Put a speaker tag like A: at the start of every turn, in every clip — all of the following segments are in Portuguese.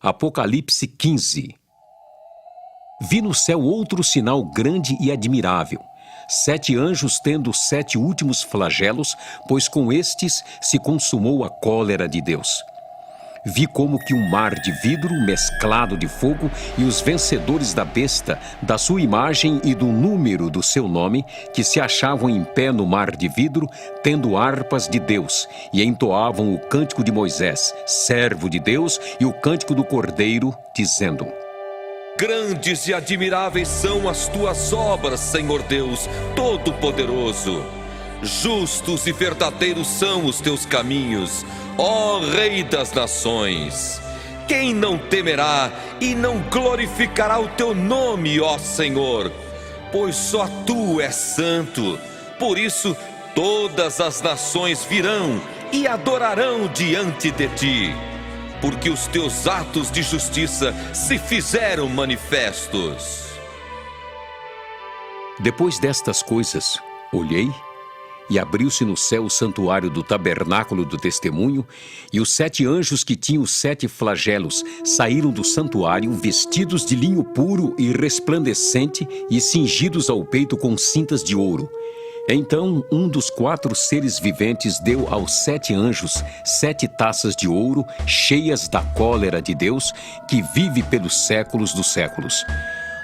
A: Apocalipse 15. Vi no céu outro sinal grande e admirável, 7 anjos tendo 7 últimos flagelos, pois com estes se consumou a cólera de Deus. Vi como que um mar de vidro mesclado de fogo e os vencedores da besta, da sua imagem e do número do seu nome, que se achavam em pé no mar de vidro, tendo harpas de Deus, e entoavam o cântico de Moisés, servo de Deus, e o cântico do Cordeiro, dizendo:
B: Grandes e admiráveis são as tuas obras, Senhor Deus Todo-Poderoso. Justos e verdadeiros são os teus caminhos, ó Rei das Nações. Quem não temerá e não glorificará o teu nome, ó Senhor? Pois só tu és santo. Por isso todas as nações virão e adorarão diante de ti, porque os teus atos de justiça se fizeram manifestos.
A: Depois destas coisas, olhei, e abriu-se no céu o santuário do tabernáculo do testemunho, e os 7 anjos que tinham 7 flagelos saíram do santuário vestidos de linho puro e resplandecente e cingidos ao peito com cintas de ouro. Então um dos 4 seres viventes deu aos 7 anjos 7 taças de ouro cheias da cólera de Deus, que vive pelos séculos dos séculos.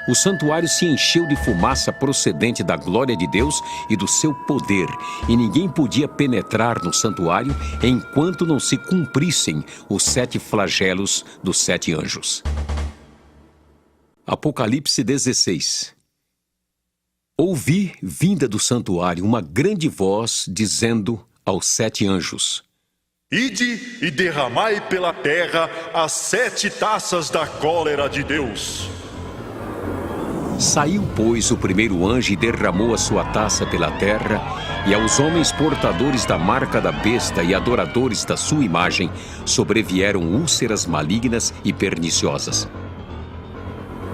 A: O santuário se encheu de fumaça procedente da glória de Deus e do seu poder, e ninguém podia penetrar no santuário enquanto não se cumprissem os 7 flagelos dos 7 anjos. Apocalipse 16. Ouvi, vinda do santuário, uma grande voz dizendo aos 7 anjos:
C: Ide e derramai pela terra as 7 taças da cólera de Deus.
A: Saiu, pois, o primeiro anjo e derramou a sua taça pela terra, e aos homens portadores da marca da besta e adoradores da sua imagem sobrevieram úlceras malignas e perniciosas.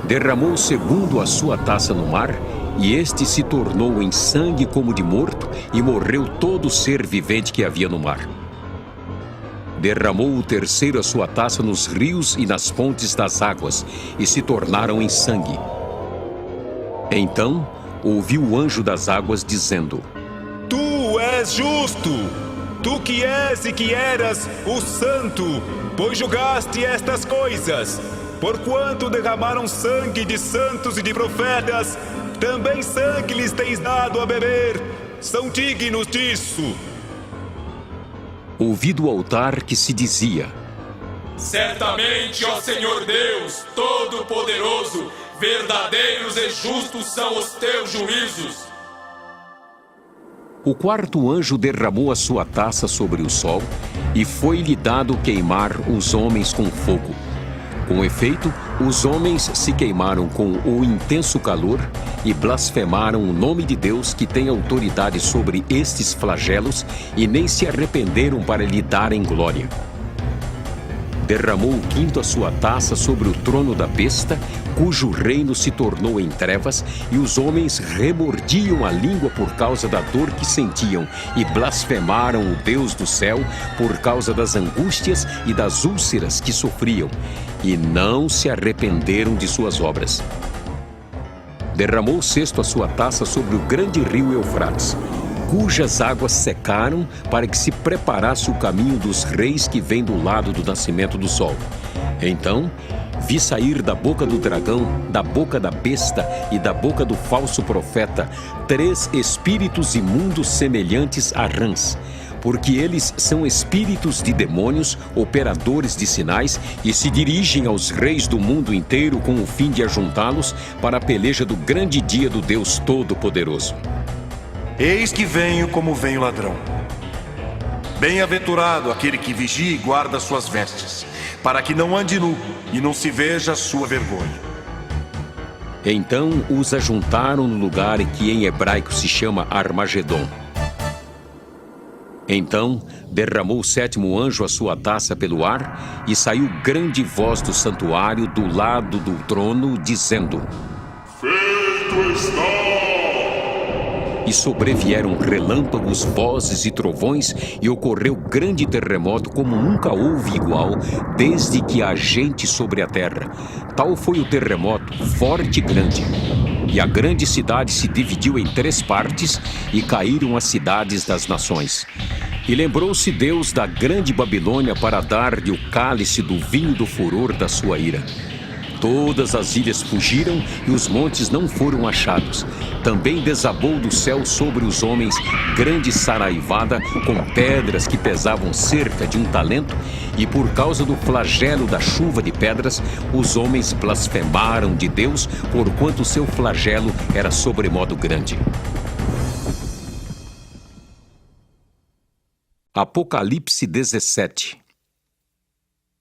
A: Derramou o segundo a sua taça no mar, e este se tornou em sangue como de morto, e morreu todo ser vivente que havia no mar. Derramou o terceiro a sua taça nos rios e nas fontes das águas, e se tornaram em sangue. Então ouvi o anjo das águas dizendo:
D: Tu és justo, tu que és e que eras o santo, pois julgaste estas coisas. Porquanto derramaram sangue de santos e de profetas, também sangue lhes tens dado a beber. São dignos disso.
A: Ouvi do altar que se dizia:
E: Certamente, ó Senhor Deus Todo-Poderoso, verdadeiros e justos são os teus juízos.
A: O 4º anjo derramou a sua taça sobre o sol, e foi-lhe dado queimar os homens com fogo. Com efeito, os homens se queimaram com o intenso calor e blasfemaram o nome de Deus, que tem autoridade sobre estes flagelos, e nem se arrependeram para lhe darem glória. Derramou o 5º a sua taça sobre o trono da besta, cujo reino se tornou em trevas, e os homens remordiam a língua por causa da dor que sentiam, e blasfemaram o Deus do céu por causa das angústias e das úlceras que sofriam, e não se arrependeram de suas obras. Derramou o 6º a sua taça sobre o grande rio Eufrates, cujas águas secaram, para que se preparasse o caminho dos reis que vem do lado do nascimento do sol. Então vi sair da boca do dragão, da boca da besta e da boca do falso profeta 3 espíritos imundos semelhantes a rãs, porque eles são espíritos de demônios, operadores de sinais, e se dirigem aos reis do mundo inteiro com o fim de ajuntá-los para a peleja do grande dia do Deus Todo-Poderoso.
C: Eis que venho como vem o ladrão. Bem-aventurado aquele que vigia e guarda suas vestes, para que não ande nu e não se veja a sua vergonha.
A: Então os ajuntaram no lugar que em hebraico se chama Armagedon. Então derramou o 7º anjo a sua taça pelo ar, e saiu grande voz do santuário do lado do trono, dizendo:
F: Feito está!
A: e sobrevieram relâmpagos, vozes e trovões, e ocorreu grande terremoto como nunca houve igual, desde que há gente sobre a terra. Tal foi o terremoto, forte e grande. E a grande cidade se dividiu em 3 partes, e caíram as cidades das nações. E lembrou-se Deus da grande Babilônia para dar-lhe o cálice do vinho do furor da sua ira. Todas as ilhas fugiram e os montes não foram achados. Também desabou do céu sobre os homens grande saraivada com pedras que pesavam cerca de 1 talento, e por causa do flagelo da chuva de pedras, os homens blasfemaram de Deus, porquanto seu flagelo era sobremodo grande. Apocalipse 17.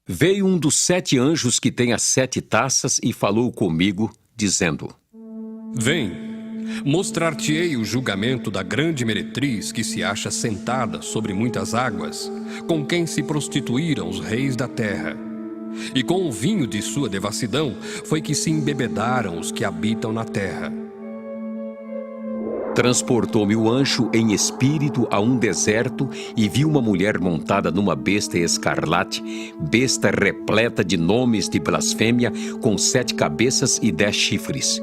A: Veio um dos 7 anjos que tem as 7 taças e falou comigo, dizendo:
F: Vem, mostrar-te-ei o julgamento da grande meretriz que se acha sentada sobre muitas águas, com quem se prostituíram os reis da terra. E com o vinho de sua devassidão foi que se embebedaram os que habitam na terra.
A: Transportou-me o anjo em espírito a um deserto e vi uma mulher montada numa besta escarlate, besta repleta de nomes de blasfêmia, com 7 cabeças e 10 chifres.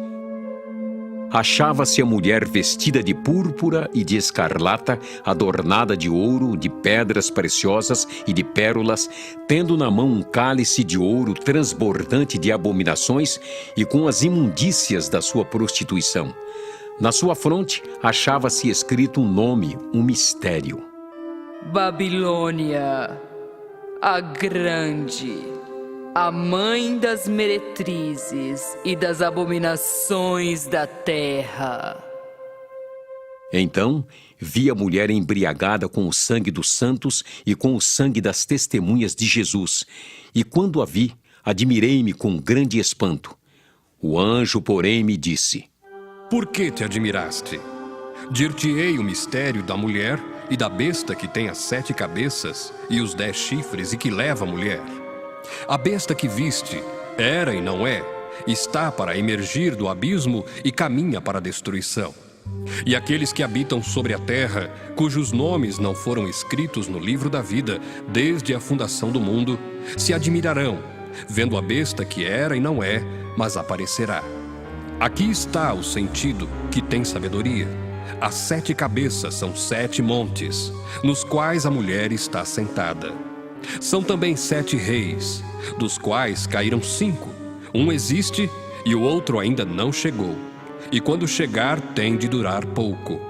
A: Achava-se a mulher vestida de púrpura e de escarlata, adornada de ouro, de pedras preciosas e de pérolas, tendo na mão um cálice de ouro transbordante de abominações e com as imundícias da sua prostituição. Na sua fronte achava-se escrito um nome, um mistério:
G: Babilônia, a grande, a mãe das meretrizes e das abominações da terra.
A: Então vi a mulher embriagada com o sangue dos santos e com o sangue das testemunhas de Jesus, e quando a vi, admirei-me com grande espanto. O anjo, porém, me disse:
F: Por que te admiraste? Dir-te-ei o mistério da mulher e da besta que tem as 7 cabeças e os 10 chifres e que leva a mulher. A besta que viste era e não é, está para emergir do abismo e caminha para a destruição. E aqueles que habitam sobre a terra, cujos nomes não foram escritos no livro da vida desde a fundação do mundo, se admirarão, vendo a besta que era e não é, mas aparecerá. Aqui está o sentido que tem sabedoria. As 7 cabeças são 7 montes, nos quais a mulher está sentada. São também 7 reis, dos quais caíram 5. Um existe e o outro ainda não chegou. E quando chegar, tem de durar pouco.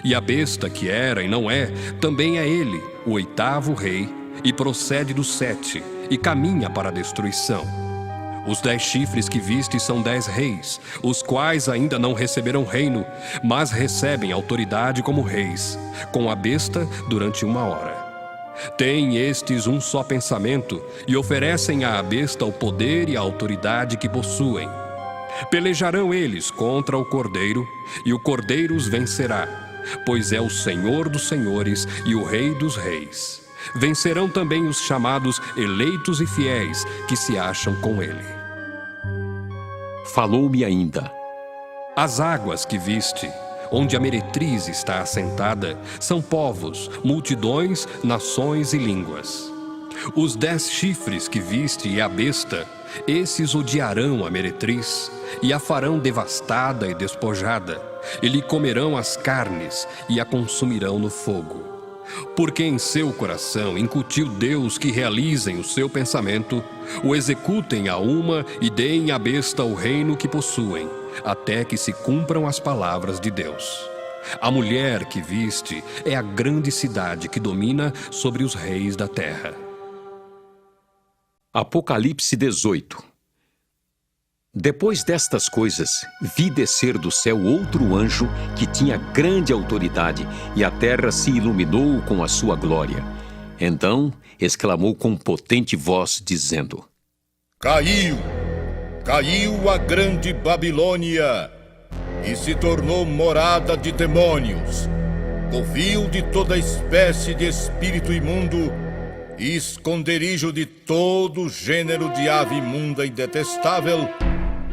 F: E a besta que era e não é, também é ele, o 8º rei, e procede dos 7, e caminha para a destruição. Os 10 chifres que viste são 10 reis, os quais ainda não receberam reino, mas recebem autoridade como reis, com a besta durante 1 hora. Têm estes um só pensamento e oferecem à besta o poder e a autoridade que possuem. Pelejarão eles contra o Cordeiro, e o Cordeiro os vencerá, pois é o Senhor dos senhores e o Rei dos reis. Vencerão também os chamados eleitos e fiéis que se acham com ele.
A: Falou-me ainda:
F: As águas que viste, onde a meretriz está assentada, são povos, multidões, nações e línguas. Os 10 chifres que viste e a besta, esses odiarão a meretriz, e a farão devastada e despojada, e lhe comerão as carnes, e a consumirão no fogo. Porque em seu coração incutiu Deus que realizem o seu pensamento, o executem a uma e deem à besta o reino que possuem, até que se cumpram as palavras de Deus. A mulher que viste é a grande cidade que domina sobre os reis da terra.
A: Apocalipse 18. Depois destas coisas, vi descer do céu outro anjo que tinha grande autoridade, e a terra se iluminou com a sua glória. Então exclamou com potente voz, dizendo:
H: Caiu a grande Babilônia, e se tornou morada de demônios, covil de toda espécie de espírito imundo, e esconderijo de todo gênero de ave imunda e detestável,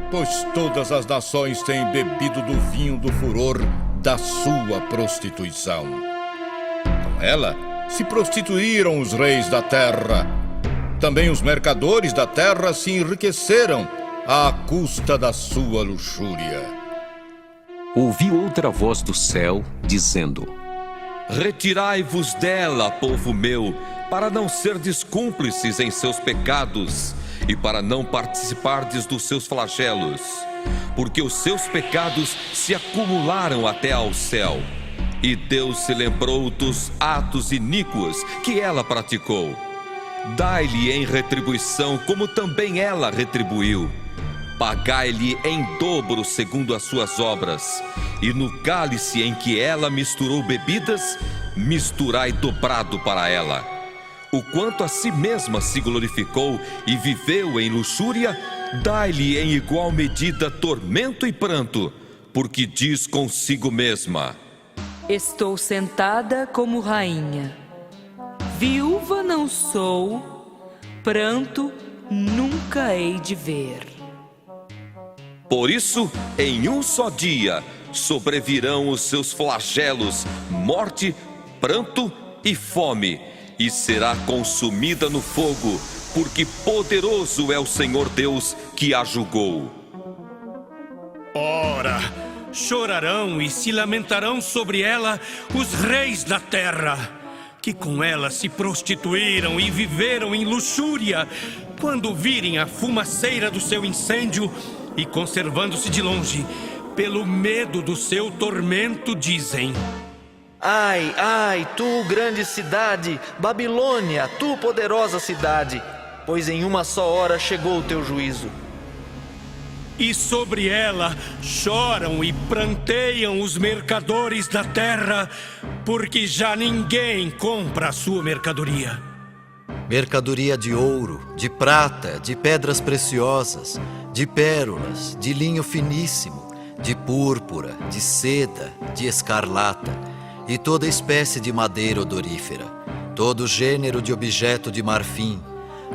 H: pois todas as nações têm bebido do vinho do furor da sua prostituição. Com ela se prostituíram os reis da terra. Também os mercadores da terra se enriqueceram à custa da sua luxúria.
A: Ouvi outra voz do céu, dizendo:
B: Retirai-vos dela, povo meu, para não serdes cúmplices em seus pecados e para não participardes dos seus flagelos, porque os seus pecados se acumularam até ao céu, e Deus se lembrou dos atos iníquos que ela praticou. Dai-lhe em retribuição como também ela retribuiu. Pagai-lhe em dobro segundo as suas obras, e no cálice em que ela misturou bebidas, misturai dobrado para ela. O quanto a si mesma se glorificou e viveu em luxúria, dai-lhe em igual medida tormento e pranto, porque diz consigo mesma:
G: Estou sentada como rainha. Viúva não sou, pranto nunca hei de ver.
B: Por isso, em um só dia, sobrevirão os seus flagelos, morte, pranto e fome, e será consumida no fogo, porque poderoso é o Senhor Deus que a julgou.
I: Ora, chorarão e se lamentarão sobre ela os reis da terra, que com ela se prostituíram e viveram em luxúria, quando virem a fumaceira do seu incêndio e, conservando-se de longe, pelo medo do seu tormento, dizem:
J: Ai, ai, tu grande cidade, Babilônia, tu poderosa cidade, pois em uma só hora chegou o teu juízo.
I: E sobre ela choram e pranteiam os mercadores da terra, porque já ninguém compra a sua mercadoria.
K: Mercadoria de ouro, de prata, de pedras preciosas, de pérolas, de linho finíssimo, de púrpura, de seda, de escarlata, e toda espécie de madeira odorífera, todo gênero de objeto de marfim,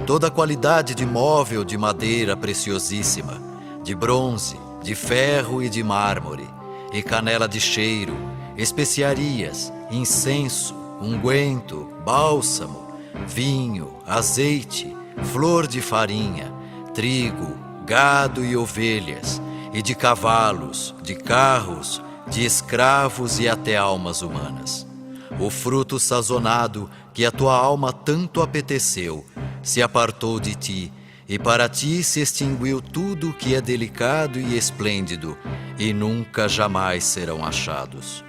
K: toda qualidade de móvel de madeira preciosíssima, de bronze, de ferro e de mármore, e canela de cheiro, especiarias, incenso, unguento, bálsamo, vinho, azeite, flor de farinha, trigo, gado e ovelhas, e de cavalos, de carros, de escravos e até almas humanas. O fruto sazonado que a tua alma tanto apeteceu se apartou de ti, e para ti se extinguiu tudo o que é delicado e esplêndido, e nunca jamais serão achados.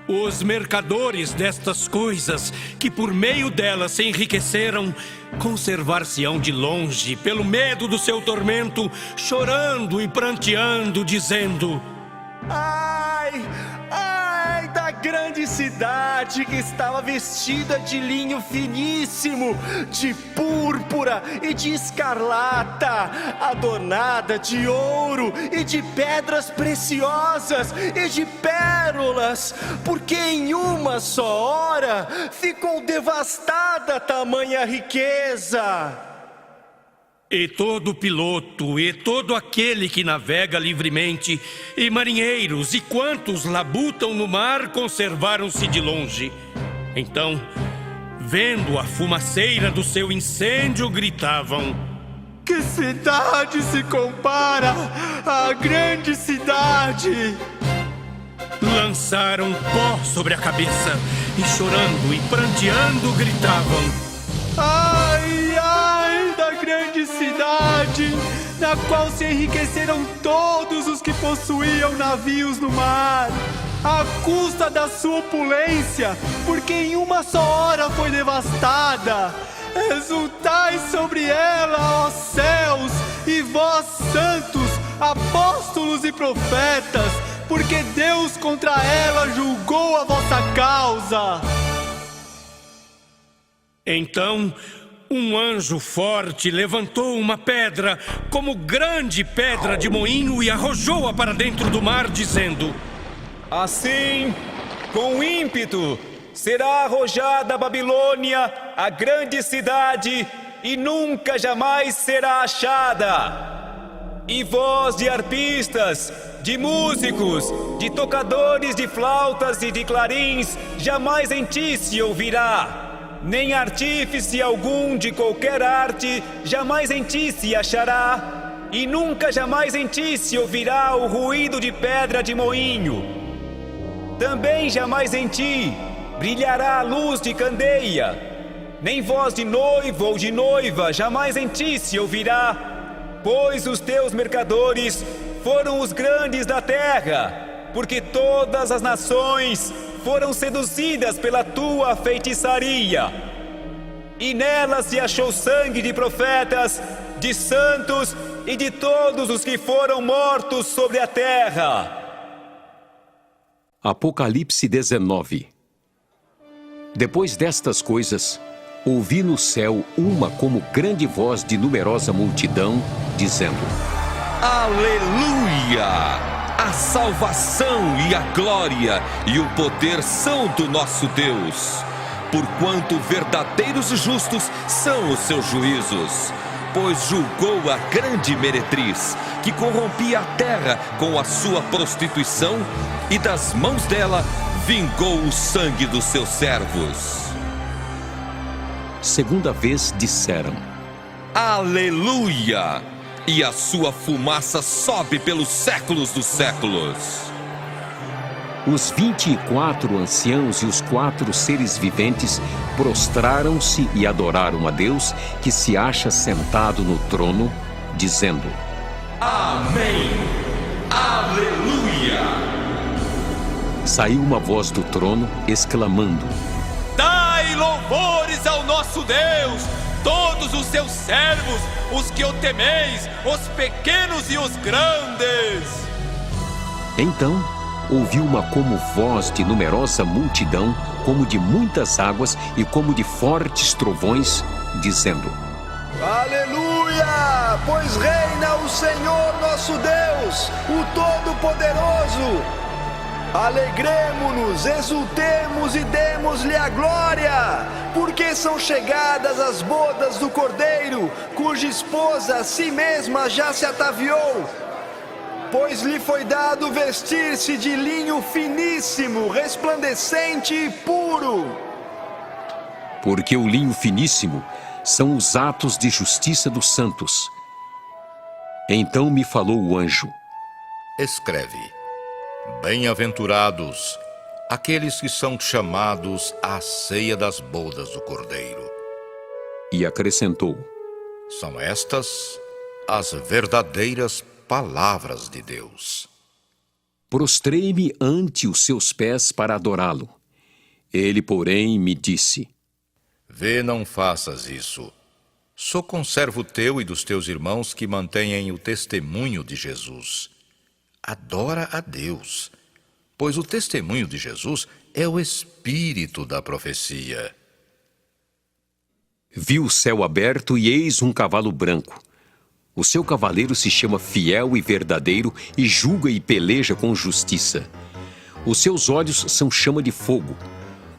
I: Os mercadores destas coisas, que por meio delas se enriqueceram, conservar-se-ão de longe, pelo medo do seu tormento, chorando e pranteando, dizendo:
L: Ai, ai da grande cidade que estava vestida de linho finíssimo, de púrpura e de escarlata, adornada de ouro e de pedras preciosas e de pérolas, porque em uma só hora ficou devastada tamanha riqueza.
I: E todo piloto, e todo aquele que navega livremente, e marinheiros, e quantos labutam no mar, conservaram-se de longe. Então, vendo a fumaceira do seu incêndio, gritavam:
L: Que cidade se compara à grande cidade?
I: Lançaram pó sobre a cabeça, e chorando e pranteando, gritavam:
L: Ai, ai da grande cidade, na qual se enriqueceram todos os que possuíam navios no mar, à custa da sua opulência, porque em uma só hora foi devastada. Exultai sobre ela, ó céus, e vós santos, apóstolos e profetas, porque Deus contra ela julgou a vossa causa.
I: Então, um anjo forte levantou uma pedra, como grande pedra de moinho, e arrojou-a para dentro do mar, dizendo:
D: Assim, com ímpeto, será arrojada a Babilônia, a grande cidade, e nunca jamais será achada. e voz de arpistas, de músicos, de tocadores de flautas e de clarins jamais em ti se ouvirá. Nem artífice algum de qualquer arte jamais em ti se achará, e nunca jamais em ti se ouvirá o ruído de pedra de moinho. Também jamais em ti brilhará a luz de candeia, nem voz de noivo ou de noiva jamais em ti se ouvirá, pois os teus mercadores foram os grandes da terra, porque todas as nações foram seduzidas pela tua feitiçaria. E nela se achou sangue de profetas, de santos e de todos os que foram mortos sobre a terra.
A: Apocalipse 19. Depois destas coisas, ouvi no céu uma como grande voz de numerosa multidão, dizendo:
B: Aleluia! A salvação e a glória e o poder são do nosso Deus, porquanto verdadeiros e justos são os seus juízos. Pois julgou a grande meretriz, que corrompia a terra com a sua prostituição, e das mãos dela vingou o sangue dos seus servos.
A: Segunda vez disseram:
B: Aleluia! E a sua fumaça sobe pelos séculos dos séculos.
A: Os 24 anciãos e os 4 seres viventes prostraram-se e adoraram a Deus, que se acha sentado no trono, dizendo:
E: Amém! Aleluia!
A: Saiu uma voz do trono, exclamando:
E: Dai louvores ao nosso Deus, todos os seus servos, os que o temeis, os pequenos e os grandes.
A: Então ouvi uma como voz de numerosa multidão, como de muitas águas e como de fortes trovões, dizendo:
M: Aleluia! Pois reina o Senhor nosso Deus, o Todo-Poderoso. Alegremo-nos, exultemos e demos-lhe a glória, porque são chegadas as bodas do Cordeiro, cuja esposa a si mesma já se ataviou. Pois lhe foi dado vestir-se de linho finíssimo, resplandecente e puro.
A: Porque o linho finíssimo são os atos de justiça dos santos. Então me falou o anjo:
H: Escreve: Bem-aventurados aqueles que são chamados à ceia das bodas do Cordeiro.
A: E acrescentou:
H: São estas as verdadeiras palavras de Deus.
A: Prostrei-me ante os seus pés para adorá-lo. Ele, porém, me disse:
H: Vê, não faças isso. Sou conservo teu e dos teus irmãos que mantêm o testemunho de Jesus. Adora a Deus, pois o testemunho de Jesus é o espírito da profecia.
A: Vi o céu aberto e eis um cavalo branco. O seu cavaleiro se chama Fiel e Verdadeiro e julga e peleja com justiça. Os seus olhos são chama de fogo.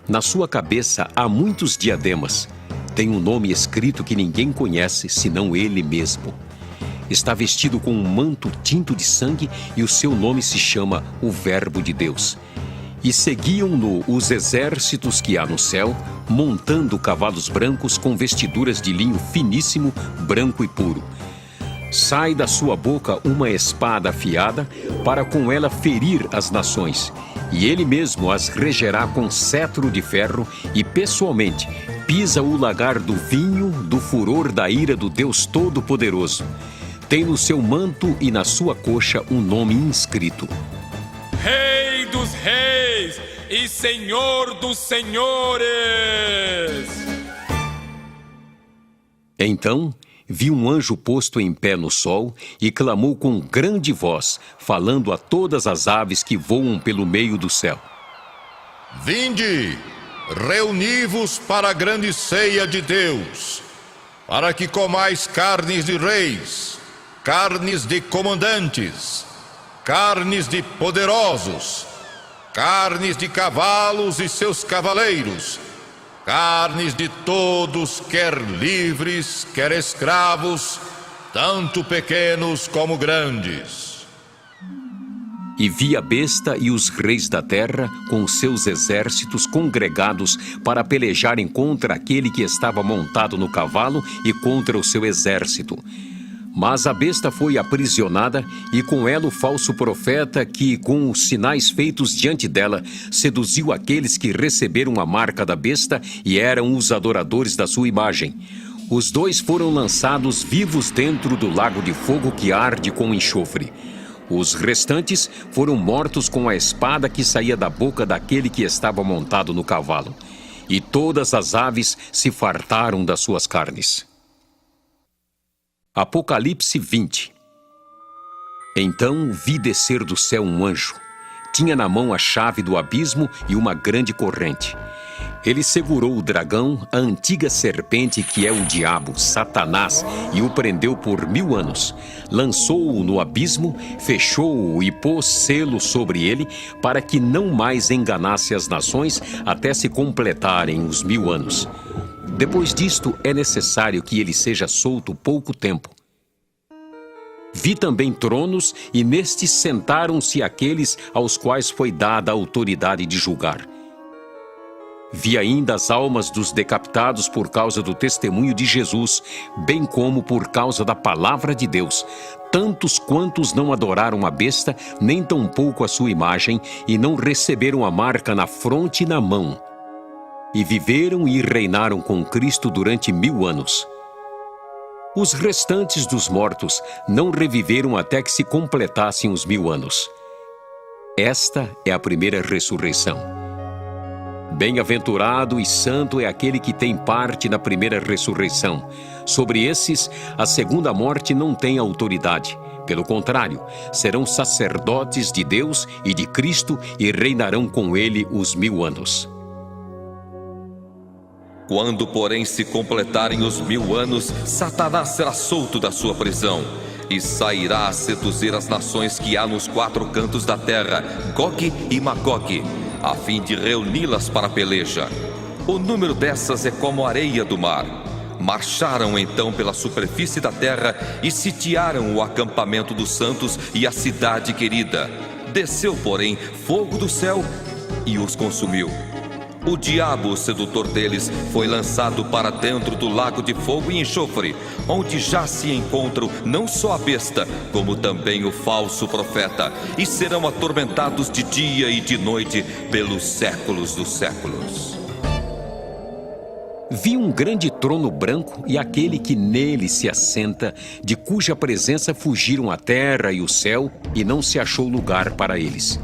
A: Na sua cabeça há muitos diademas. Tem um nome escrito que ninguém conhece, senão ele mesmo. Está vestido com um manto tinto de sangue e o seu nome se chama o Verbo de Deus. E seguiam-no os exércitos que há no céu, montando cavalos brancos com vestiduras de linho finíssimo, branco e puro. Sai da sua boca uma espada afiada, para com ela ferir as nações. E ele mesmo as regerá com cetro de ferro e, pessoalmente, pisa o lagar do vinho do furor da ira do Deus Todo-Poderoso. Tem no seu manto e na sua coxa um nome inscrito:
E: Rei dos reis e Senhor dos senhores.
A: Então vi um anjo posto em pé no sol e clamou com grande voz, falando a todas as aves que voam pelo meio do céu:
H: Vinde, reuni-vos para a grande ceia de Deus, para que comais carnes de reis, carnes de comandantes, carnes de poderosos, carnes de cavalos e seus cavaleiros, carnes de todos, quer livres, quer escravos, tanto pequenos como grandes.
A: E vi a besta e os reis da terra com seus exércitos congregados para pelejarem contra aquele que estava montado no cavalo e contra o seu exército. Mas a besta foi aprisionada e com ela o falso profeta que, com os sinais feitos diante dela, seduziu aqueles que receberam a marca da besta e eram os adoradores da sua imagem. Os dois foram lançados vivos dentro do lago de fogo que arde com enxofre. Os restantes foram mortos com a espada que saía da boca daquele que estava montado no cavalo. E todas as aves se fartaram das suas carnes. Apocalipse 20. Então vi descer do céu um anjo. Tinha na mão a chave do abismo e uma grande corrente. Ele segurou o dragão, a antiga serpente que é o diabo, Satanás, e o prendeu por 1000 anos. Lançou-o no abismo, fechou-o e pôs selo sobre ele, para que não mais enganasse as nações até se completarem os 1000 anos. Depois disto, é necessário que ele seja solto pouco tempo. Vi também tronos, e nestes sentaram-se aqueles aos quais foi dada a autoridade de julgar. Vi ainda as almas dos decapitados por causa do testemunho de Jesus, bem como por causa da palavra de Deus, tantos quantos não adoraram a besta, nem tampouco a sua imagem, e não receberam a marca na fronte e na mão. E viveram e reinaram com Cristo durante 1000 anos. Os restantes dos mortos não reviveram até que se completassem os 1000 anos. Esta é a primeira ressurreição. Bem-aventurado e santo é aquele que tem parte na primeira ressurreição. Sobre esses, a segunda morte não tem autoridade. Pelo contrário, serão sacerdotes de Deus e de Cristo e reinarão com ele os 1000 anos.
B: Quando, porém, se completarem os 1000 anos, Satanás será solto da sua prisão e sairá a seduzir as nações que há nos 4 cantos da terra, Gog e Magog, a fim de reuni-las para a peleja. O número dessas é como a areia do mar. Marcharam então pela superfície da terra e sitiaram o acampamento dos santos e a cidade querida. Desceu, porém, fogo do céu e os consumiu. O diabo, o sedutor deles, foi lançado para dentro do lago de fogo e enxofre, onde já se encontram não só a besta, como também o falso profeta, e serão atormentados de dia e de noite pelos séculos dos séculos.
A: Vi um grande trono branco e aquele que nele se assenta, de cuja presença fugiram a terra e o céu, e não se achou lugar para eles.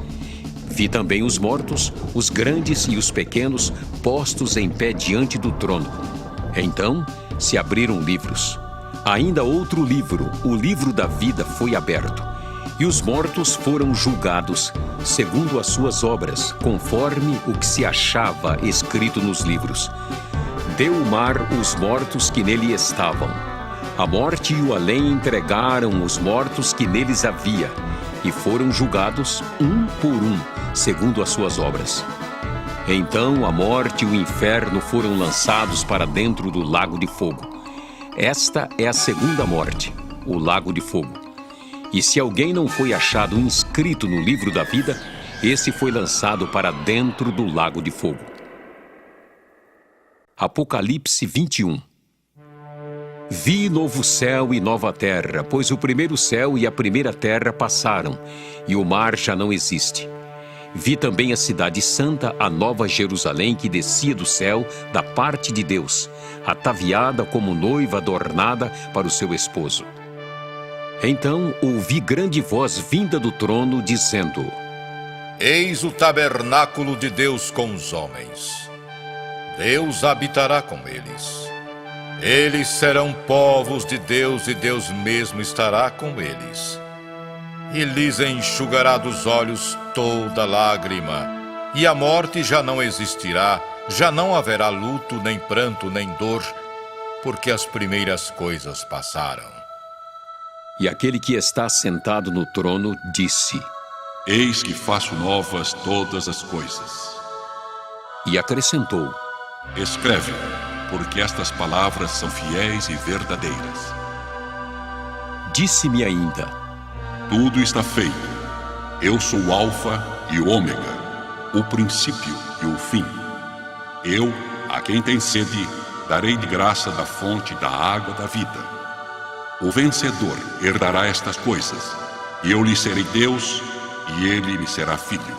A: Vi também os mortos, os grandes e os pequenos, postos em pé diante do trono. Então se abriram livros. Ainda outro livro, o livro da vida, foi aberto. E os mortos foram julgados, segundo as suas obras, conforme o que se achava escrito nos livros. Deu o mar os mortos que nele estavam. A morte e o além entregaram os mortos que neles havia, e foram julgados um por um, segundo as suas obras. Então a morte e o inferno foram lançados para dentro do lago de fogo. Esta é a segunda morte, o lago de fogo. E se alguém não foi achado inscrito no livro da vida, esse foi lançado para dentro do lago de fogo. Apocalipse 21. Vi novo céu e nova terra, pois o primeiro céu e a primeira terra passaram, e o mar já não existe. Vi também a cidade santa, a nova Jerusalém, que descia do céu, da parte de Deus, ataviada como noiva adornada para o seu esposo. Então ouvi grande voz vinda do trono, dizendo:
H: Eis o tabernáculo de Deus com os homens. Deus habitará com eles. Eles serão povos de Deus e Deus mesmo estará com eles. E lhes enxugará dos olhos toda lágrima. E a morte já não existirá, já não haverá luto, nem pranto, nem dor, porque as primeiras coisas passaram.
A: E aquele que está sentado no trono disse:
N: Eis que faço novas todas as coisas.
A: E acrescentou:
N: Escreve, porque estas palavras são fiéis e verdadeiras.
A: Disse-me ainda:
N: Tudo está feito. Eu sou o Alfa e o Ômega, o princípio e o fim. Eu, a quem tem sede, darei de graça da fonte da água da vida. O vencedor herdará estas coisas, e eu lhe serei Deus, e ele me será filho.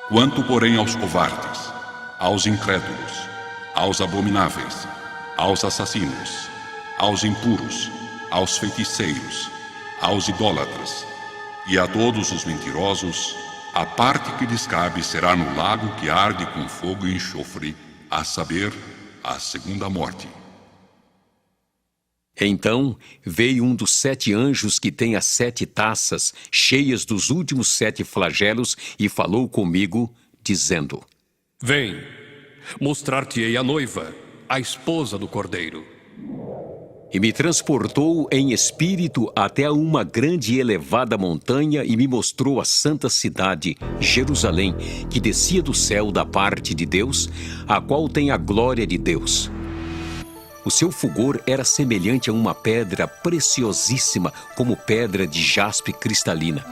N: Quanto, porém, aos covardes, aos incrédulos, aos abomináveis, aos assassinos, aos impuros, aos feiticeiros, aos idólatras e a todos os mentirosos, a parte que lhes cabe será no lago que arde com fogo e enxofre, a saber, a segunda morte.
A: Então veio um dos 7 anjos que tem as 7 taças cheias dos últimos 7 flagelos e falou comigo, dizendo:
F: Vem, mostrar-te-ei a noiva, a esposa do Cordeiro.
A: E me transportou em espírito até a uma grande e elevada montanha e me mostrou a santa cidade, Jerusalém, que descia do céu da parte de Deus, a qual tem a glória de Deus. O seu fulgor era semelhante a uma pedra preciosíssima, como pedra de jaspe cristalina.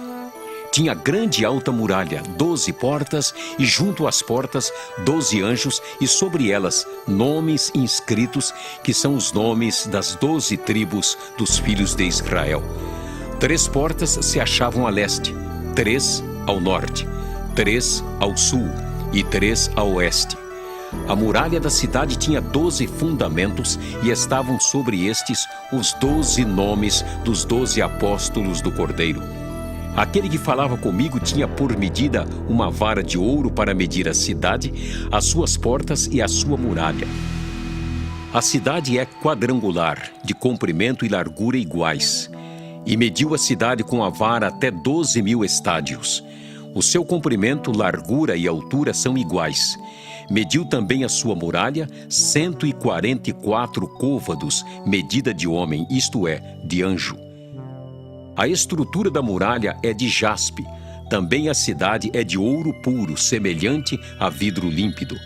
A: Tinha grande e alta muralha, 12 portas, e junto às portas 12 anjos, e sobre elas nomes inscritos, que são os nomes das 12 tribos dos filhos de Israel. 3 portas se achavam a leste, 3 ao norte, 3 ao sul e 3 a oeste. A muralha da cidade tinha 12 fundamentos, e estavam sobre estes os 12 nomes dos 12 apóstolos do Cordeiro. Aquele que falava comigo tinha por medida uma vara de ouro para medir a cidade, as suas portas e a sua muralha. A cidade é quadrangular, de comprimento e largura iguais, e mediu a cidade com a vara até 12.000 estádios. O seu comprimento, largura e altura são iguais. Mediu também a sua muralha, 144 côvados, medida de homem, isto é, de anjo. A estrutura da muralha é de jaspe. Também a cidade é de ouro puro, semelhante a vidro límpido.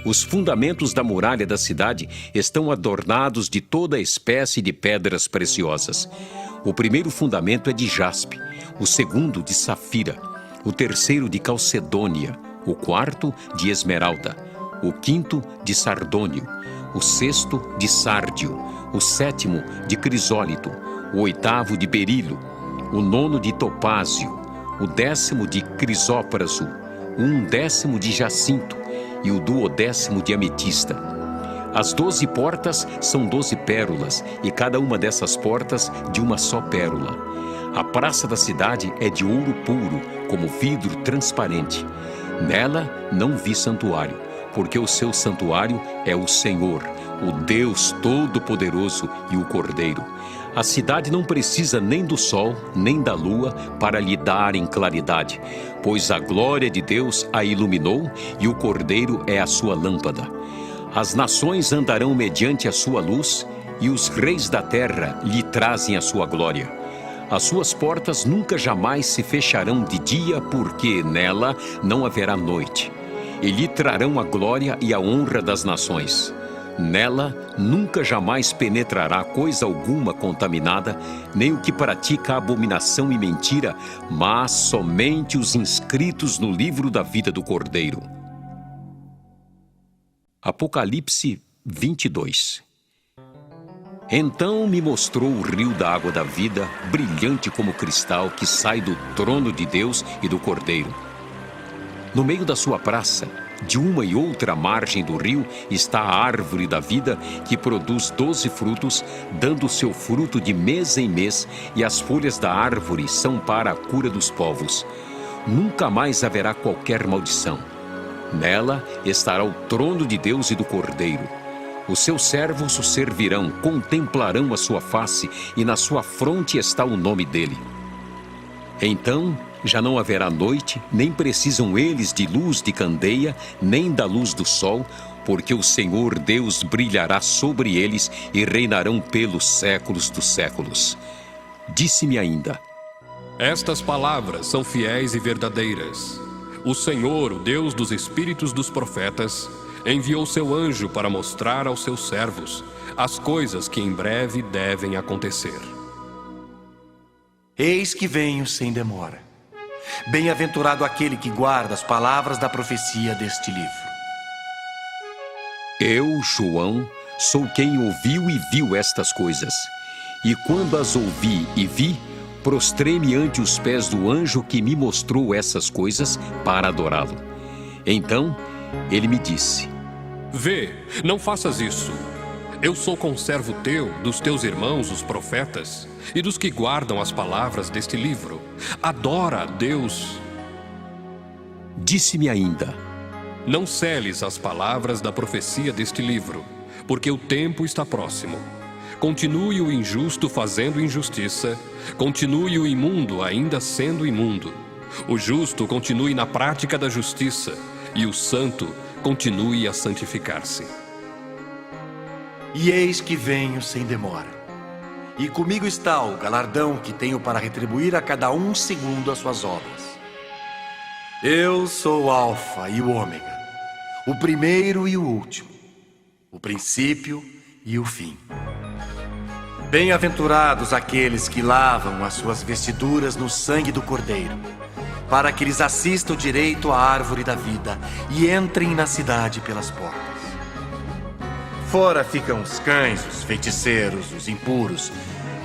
A: Os fundamentos da muralha da cidade estão adornados de toda espécie de pedras preciosas. O primeiro fundamento é de jaspe, o segundo de safira, o terceiro de calcedônia, o quarto de esmeralda, o quinto de sardônio, o sexto de sárdio, o sétimo de crisólito, o oitavo de berilo, o nono de topázio, o 10º de crisópraso, o 11º de jacinto e o 12º de ametista. As 12 portas são 12 pérolas, e cada uma dessas portas de uma só pérola. A praça da cidade é de ouro puro, como vidro transparente. Nela não vi santuário, porque o seu santuário é o Senhor, o Deus Todo-Poderoso e o Cordeiro. A cidade não precisa nem do sol, nem da lua para lhe darem claridade, pois a glória de Deus a iluminou e o Cordeiro é a sua lâmpada. As nações andarão mediante a sua luz, e os reis da terra lhe trazem a sua glória. As suas portas nunca jamais se fecharão de dia, porque nela não haverá noite. E lhe trarão a glória e a honra das nações. Nela nunca jamais penetrará coisa alguma contaminada, nem o que pratica abominação e mentira, mas somente os inscritos no livro da vida do Cordeiro. Apocalipse 22. Então me mostrou o rio da água da vida, brilhante como cristal, que sai do trono de Deus e do Cordeiro. No meio da sua praça, de uma e outra margem do rio, está a árvore da vida, que produz 12 frutos, dando seu fruto de mês em mês, e as folhas da árvore são para a cura dos povos. Nunca mais haverá qualquer maldição. Nela estará o trono de Deus e do Cordeiro. Os seus servos o servirão, contemplarão a sua face, e na sua fronte está o nome dele. Então já não haverá noite, nem precisam eles de luz de candeia, nem da luz do sol, porque o Senhor Deus brilhará sobre eles e reinarão pelos séculos dos séculos. Disse-me ainda:
F: Estas palavras são fiéis e verdadeiras. O Senhor, o Deus dos espíritos dos profetas, enviou seu anjo para mostrar aos seus servos as coisas que em breve devem acontecer.
O: Eis que venho sem demora. Bem-aventurado aquele que guarda as palavras da profecia deste livro.
A: Eu, João, sou quem ouviu e viu estas coisas. E quando as ouvi e vi, prostrei-me ante os pés do anjo que me mostrou essas coisas para adorá-lo. Então, ele me disse:
F: Vê, não faças isso. Eu sou conservo teu, dos teus irmãos, os profetas, e dos que guardam as palavras deste livro. Adora a Deus.
A: Disse-me ainda:
F: Não celes as palavras da profecia deste livro, porque o tempo está próximo. Continue o injusto fazendo injustiça, continue o imundo ainda sendo imundo. O justo continue na prática da justiça, e o santo continue a santificar-se.
O: E eis que venho sem demora. E comigo está o galardão que tenho para retribuir a cada um segundo as suas obras. Eu sou o Alfa e o Ômega, o primeiro e o último, o princípio e o fim. Bem-aventurados aqueles que lavam as suas vestiduras no sangue do Cordeiro, para que lhes assista o direito à árvore da vida e entrem na cidade pelas portas. Fora ficam os cães, os feiticeiros, os impuros,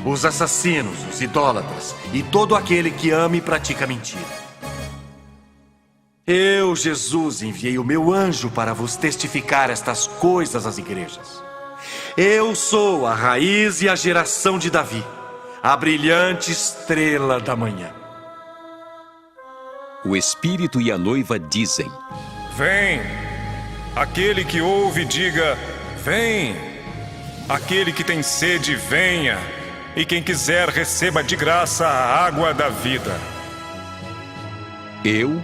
O: os assassinos, os idólatras e todo aquele que ama e pratica mentira. Eu, Jesus, enviei o meu anjo para vos testificar estas coisas às igrejas. Eu sou a raiz e a geração de Davi, a brilhante estrela da manhã.
A: O Espírito e a noiva dizem:
D: Vem! Aquele que ouve, diga: Vem! Aquele que tem sede, venha! E quem quiser, receba de graça a água da vida.
A: Eu,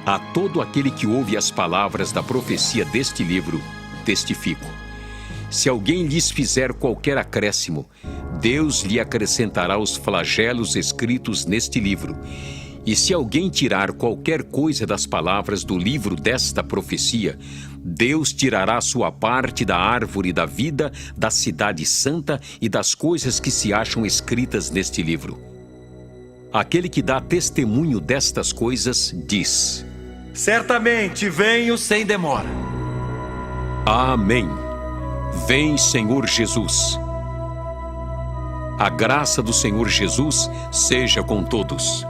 A: a todo aquele que ouve as palavras da profecia deste livro, testifico. Se alguém lhes fizer qualquer acréscimo, Deus lhe acrescentará os flagelos escritos neste livro. E se alguém tirar qualquer coisa das palavras do livro desta profecia, Deus tirará sua parte da árvore da vida, da cidade santa e das coisas que se acham escritas neste livro. Aquele que dá testemunho destas coisas diz:
O: Certamente venho sem demora.
A: Amém. Vem, Senhor Jesus. A graça do Senhor Jesus seja com todos.